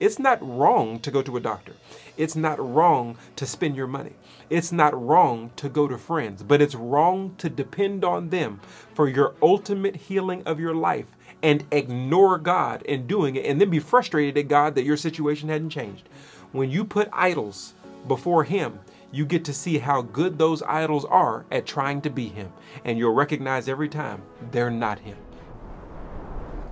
It's not wrong to go to a doctor. It's not wrong to spend your money. It's not wrong to go to friends, but it's wrong to depend on them for your ultimate healing of your life and ignore God in doing it and then be frustrated at God that your situation hadn't changed. When you put idols before Him, you get to see how good those idols are at trying to be Him. And you'll recognize every time they're not Him.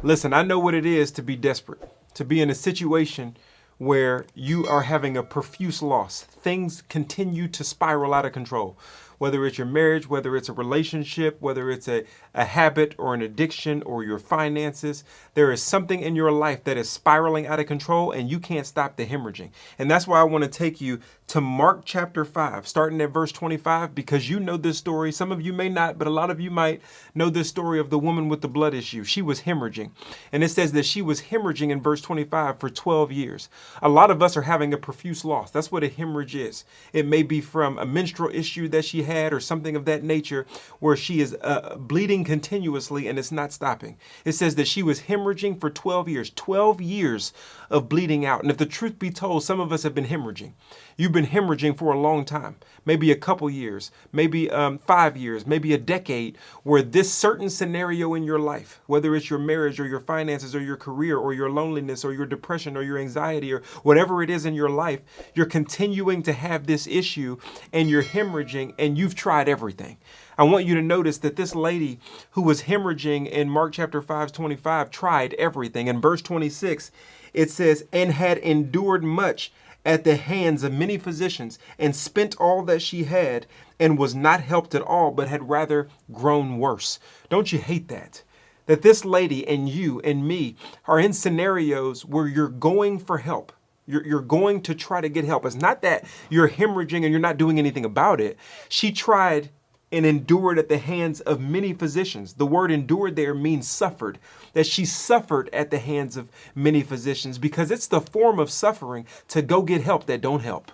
Listen, I know what it is to be desperate, to be in a situation where you are having a profuse loss. Things continue to spiral out of control. Whether it's your marriage, whether it's a relationship, whether it's a habit or an addiction or your finances, there is something in your life that is spiraling out of control and you can't stop the hemorrhaging. And that's why I want to take you to Mark chapter 5, starting at verse 25, because you know this story. Some of you may not, but a lot of you might know this story of the woman with the blood issue. She was hemorrhaging. And it says that she was hemorrhaging in verse 25 for 12 years. A lot of us are having a profuse loss. That's what a hemorrhage is. It may be from a menstrual issue that she had or something of that nature where she is bleeding continuously and it's not stopping. It says that she was hemorrhaging for 12 years of bleeding out. And if the truth be told, some of us have been hemorrhaging. You've been hemorrhaging for a long time, maybe a couple years, maybe 5 years, maybe a decade, where this certain scenario in your life, whether it's your marriage or your finances or your career or your loneliness or your depression or your anxiety or whatever it is in your life, you're continuing to have this issue and you're hemorrhaging and you've tried everything. I want you to notice that this lady who was hemorrhaging in Mark chapter 5:25 tried everything. In verse 26, it says, and had endured much at the hands of many physicians and spent all that she had and was not helped at all, but had rather grown worse. Don't you hate that? That this lady and you and me are in scenarios where you're going for help. You're going to try to get help. It's not that you're hemorrhaging and you're not doing anything about it. She tried and endured at the hands of many physicians. The word endured there means suffered, that she suffered at the hands of many physicians, because it's the form of suffering to go get help that don't help.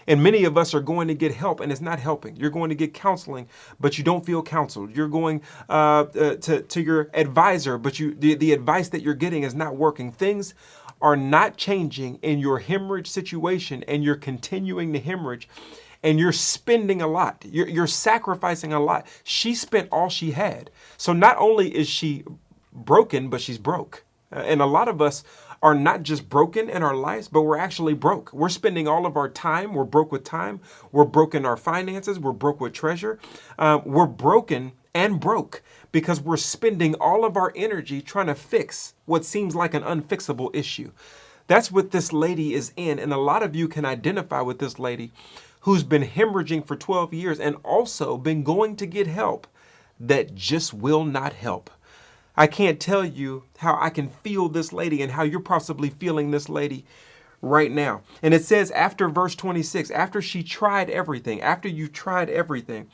And many of us are going to get help and it's not helping. You're going to get counseling, but you don't feel counseled. You're going to your advisor, but the advice that you're getting is not working. Things are not changing in your hemorrhage situation and you're continuing to hemorrhage. And you're spending a lot. You're sacrificing a lot. She spent all she had. So not only is she broken, but she's broke. And a lot of us are not just broken in our lives, but we're actually broke. We're spending all of our time. We're broke with time. We're broke in our finances. We're broke with treasure. We're broken and broke because we're spending all of our energy trying to fix what seems like an unfixable issue. That's what this lady is in. And a lot of you can identify with this lady who's been hemorrhaging for 12 years and also been going to get help that just will not help. I can't tell you how I can feel this lady and how you're possibly feeling this lady right now. And it says after verse 26, after she tried everything, after you tried everything,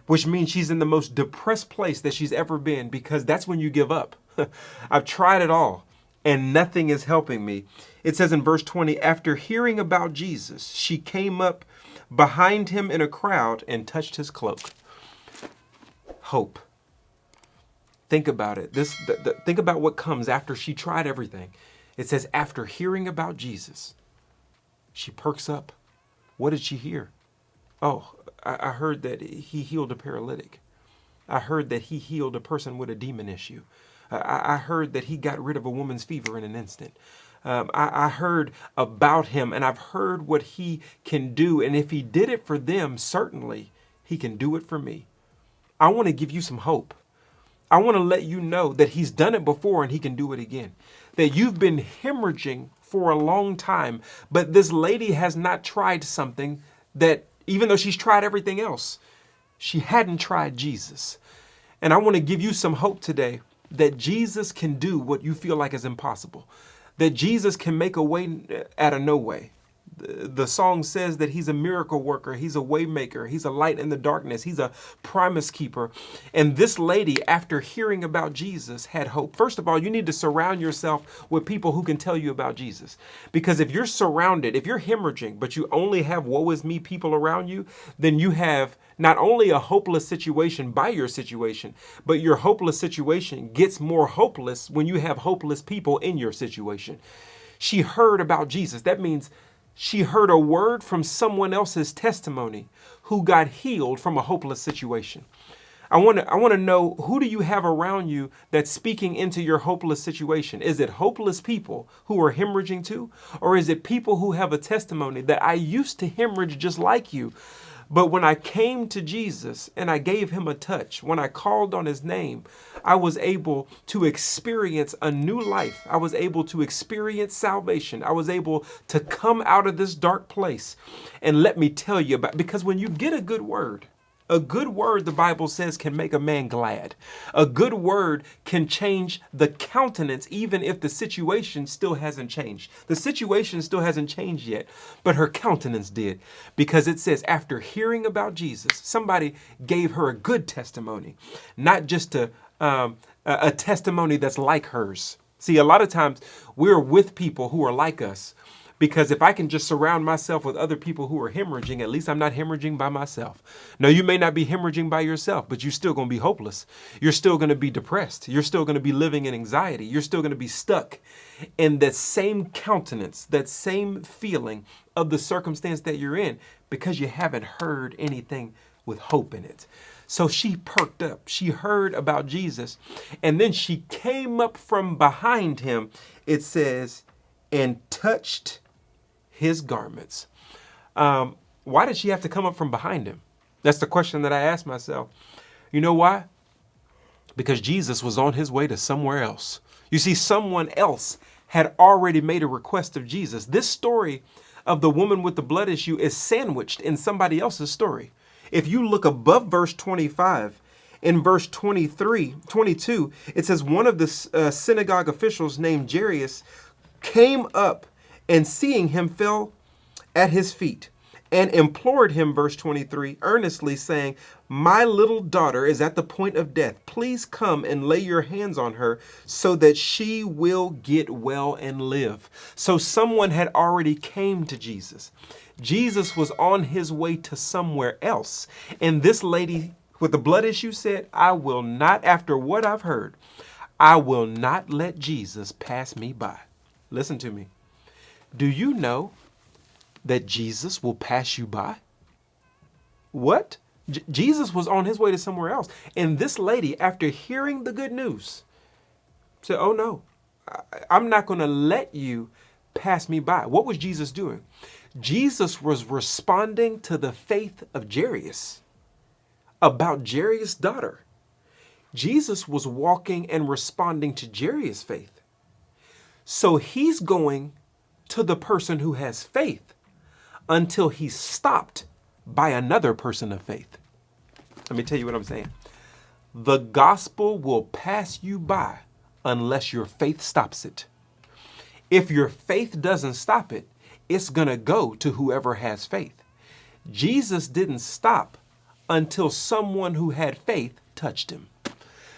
which means she's in the most depressed place that she's ever been, because that's when you give up. I've tried it all and nothing is helping me. It says in verse 20, after hearing about Jesus, she came up behind him in a crowd and touched his cloak. Hope. Think about it. Think about what comes after she tried everything. It says after hearing about Jesus, she perks up. What did she hear? Oh, I heard that he healed a paralytic. I heard that he healed a person with a demon issue. I heard that he got rid of a woman's fever in an instant. I heard about him and I've heard what he can do. And if he did it for them, certainly he can do it for me. I want to give you some hope. I want to let you know that he's done it before and he can do it again. That you've been hemorrhaging for a long time, but this lady has not tried something that, even though she's tried everything else, she hadn't tried Jesus. And I want to give you some hope today that Jesus can do what you feel like is impossible. That Jesus can make a way out of no way. The song says that he's a miracle worker. He's a way maker. He's a light in the darkness. He's a promise keeper. And this lady, after hearing about Jesus, had hope. First of all, you need to surround yourself with people who can tell you about Jesus. Because if you're surrounded, if you're hemorrhaging, but you only have woe is me people around you, then you have not only a hopeless situation by your situation, but your hopeless situation gets more hopeless when you have hopeless people in your situation. She heard about Jesus. That means she heard a word from someone else's testimony who got healed from a hopeless situation. I want to know, who do you have around you that's speaking into your hopeless situation? Is it hopeless people who are hemorrhaging too? Or is it people who have a testimony that I used to hemorrhage just like you? But when I came to Jesus and I gave him a touch, when I called on his name, I was able to experience a new life. I was able to experience salvation. I was able to come out of this dark place. And let me tell you about, because when you get a good word, the Bible says, can make a man glad. A good word can change the countenance, even if the situation still hasn't changed. The situation still hasn't changed yet, but her countenance did. Because it says, after hearing about Jesus, somebody gave her a good testimony, not just a testimony that's like hers. See, a lot of times we're with people who are like us. Because if I can just surround myself with other people who are hemorrhaging, at least I'm not hemorrhaging by myself. No, you may not be hemorrhaging by yourself, but you're still going to be hopeless. You're still going to be depressed. You're still going to be living in anxiety. You're still going to be stuck in that same countenance, that same feeling of the circumstance that you're in, because you haven't heard anything with hope in it. So she perked up. She heard about Jesus, and then she came up from behind him, it says, and touched his garments. Why did she have to come up from behind him? That's the question that I asked myself. You know why? Because Jesus was on his way to somewhere else. You see, someone else had already made a request of Jesus. This story of the woman with the blood issue is sandwiched in somebody else's story. If you look above verse 25, in verse 22, it says, one of the synagogue officials named Jairus came up, and seeing him fell at his feet and implored him, verse 23, earnestly saying, my little daughter is at the point of death. Please come and lay your hands on her so that she will get well and live. So someone had already came to Jesus. Jesus was on his way to somewhere else. And this lady with the blood issue said, I will not, after what I've heard, I will not let Jesus pass me by. Listen to me. Do you know that Jesus will pass you by? What? Jesus was on his way to somewhere else. And this lady, after hearing the good news, said, oh no, I'm not going to let you pass me by. What was Jesus doing? Jesus was responding to the faith of Jairus about Jairus' daughter. Jesus was walking and responding to Jairus' faith. So he's going to the person who has faith until he's stopped by another person of faith. Let me tell you what I'm saying. The gospel will pass you by unless your faith stops it. If your faith doesn't stop it, it's going to go to whoever has faith. Jesus didn't stop until someone who had faith touched him.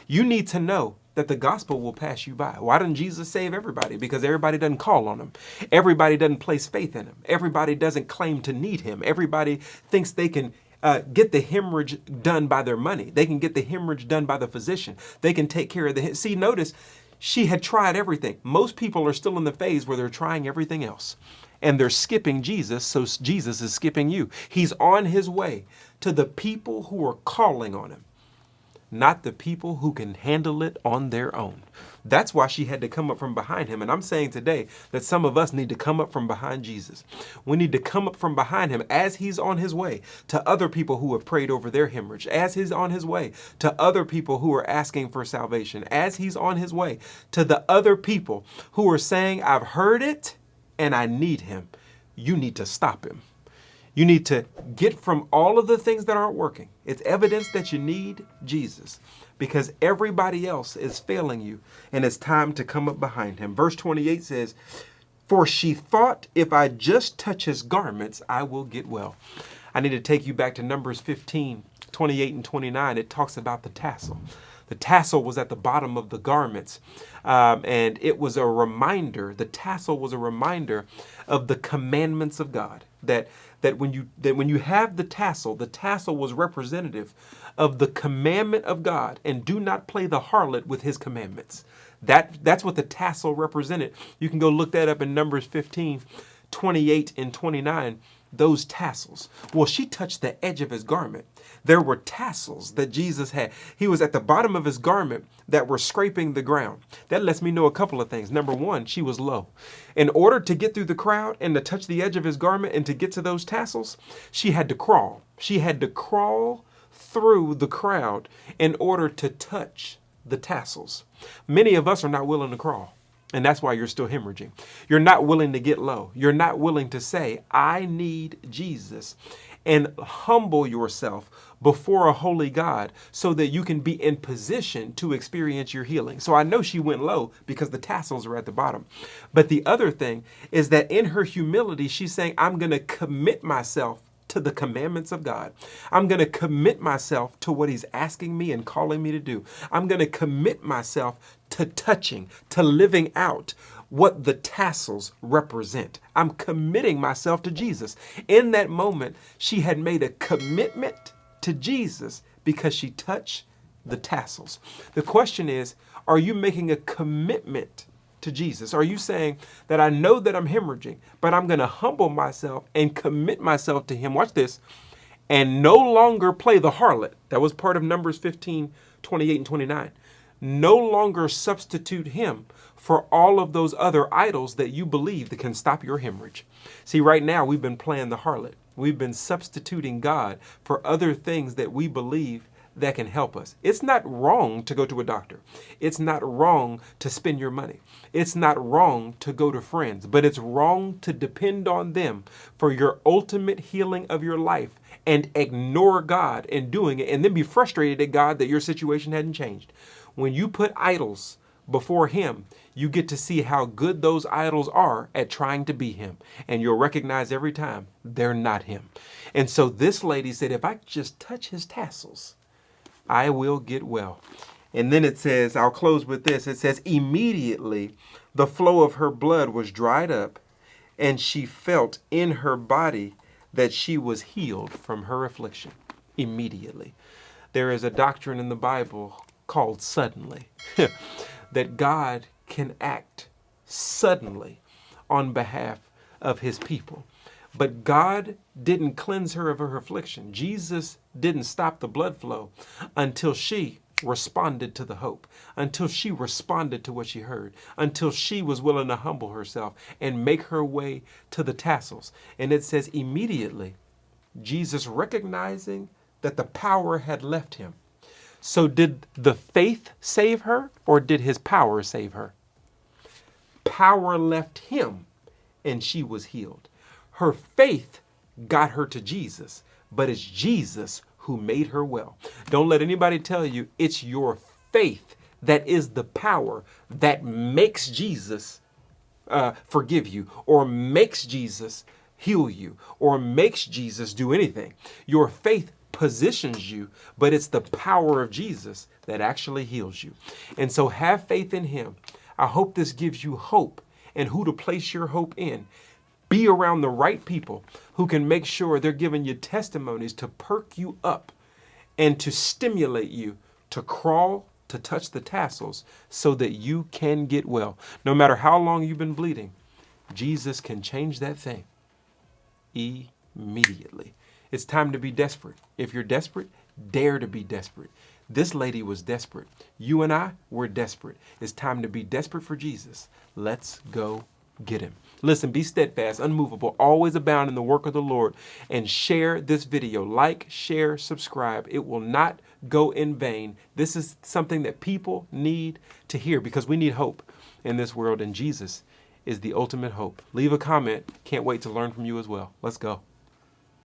You need to know that the gospel will pass you by. Why didn't Jesus save everybody? Because everybody doesn't call on him. Everybody doesn't place faith in him. Everybody doesn't claim to need him. Everybody thinks they can get the hemorrhage done by their money. They can get the hemorrhage done by the physician. They can take care of the... See, notice, she had tried everything. Most people are still in the phase where they're trying everything else. And they're skipping Jesus, so Jesus is skipping you. He's on his way to the people who are calling on him, not the people who can handle it on their own. That's why she had to come up from behind him. And I'm saying today that some of us need to come up from behind Jesus. We need to come up from behind him as he's on his way to other people who have prayed over their hemorrhage, as he's on his way to other people who are asking for salvation, as he's on his way to the other people who are saying, I've heard it and I need him. You need to stop him. You need to get from all of the things that aren't working. It's evidence that you need Jesus because everybody else is failing you, and it's time to come up behind him. Verse 28 says, for she thought, if I just touch his garments, I will get well. I need to take you back to Numbers 15, 28 and 29. It talks about the tassel. The tassel was at the bottom of the garments, and it was a reminder. The tassel was a reminder of the commandments of God. That when you have the tassel was representative of the commandment of God, and do not play the harlot with his commandments. That's what the tassel represented. You can go look that up in Numbers 15, 28 and 29. Those tassels. Well, she touched the edge of his garment. There were tassels that Jesus had. He was at the bottom of his garment that were scraping the ground. That lets me know a couple of things. Number one, she was low. In order to get through the crowd and to touch the edge of his garment and to get to those tassels, she had to crawl. She had to crawl through the crowd in order to touch the tassels. Many of us are not willing to crawl. And that's why you're still hemorrhaging. You're not willing to get low. You're not willing to say, I need Jesus, and humble yourself before a holy God so that you can be in position to experience your healing. So I know she went low because the tassels are at the bottom. But the other thing is that in her humility, she's saying, I'm going to commit myself to the commandments of God. I'm going to commit myself to what he's asking me and calling me to do. I'm going to commit myself to touching, to living out what the tassels represent. I'm committing myself to Jesus. In that moment, she had made a commitment to Jesus because she touched the tassels. The question is, are you making a commitment to Jesus? Are you saying that I know that I'm hemorrhaging, but I'm going to humble myself and commit myself to him? Watch this. And no longer play the harlot. That was part of Numbers 15, 28 and 29. No longer substitute him for all of those other idols that you believe that can stop your hemorrhage. See, right now we've been playing the harlot. We've been substituting God for other things that we believe that can help us. It's not wrong to go to a doctor. It's not wrong to spend your money. It's not wrong to go to friends, but it's wrong to depend on them for your ultimate healing of your life and ignore God in doing it and then be frustrated at God that your situation hadn't changed. When you put idols before him, you get to see how good those idols are at trying to be him. And you'll recognize every time they're not him. And so this lady said, if I just touch his tassels, I will get well. And then it says, I'll close with this. It says, immediately the flow of her blood was dried up, and she felt in her body that she was healed from her affliction. Immediately. There is a doctrine in the Bible called suddenly, that God can act suddenly on behalf of his people. But God didn't cleanse her of her affliction. Jesus didn't stop the blood flow until she responded to the hope, until she responded to what she heard, until she was willing to humble herself and make her way to the tassels. And it says immediately, Jesus recognizing that the power had left him. So did the faith save her, or did his power save her? Power left him and she was healed. Her faith got her to Jesus, but it's Jesus who made her well. Don't let anybody tell you it's your faith that is the power that makes Jesus forgive you, or makes Jesus heal you, or makes Jesus do anything. Your faith positions you, but it's the power of Jesus that actually heals you. And so have faith in him. I hope this gives you hope and who to place your hope in. Be around the right people who can make sure they're giving you testimonies to perk you up and to stimulate you to crawl, to touch the tassels so that you can get well. No matter how long you've been bleeding, Jesus can change that thing immediately. It's time to be desperate. If you're desperate, dare to be desperate. This lady was desperate. You and I were desperate. It's time to be desperate for Jesus. Let's go get him. Listen, be steadfast, unmovable, always abound in the work of the Lord, and share this video. Like, share, subscribe. It will not go in vain. This is something that people need to hear because we need hope in this world, and Jesus is the ultimate hope. Leave a comment. Can't wait to learn from you as well. Let's go.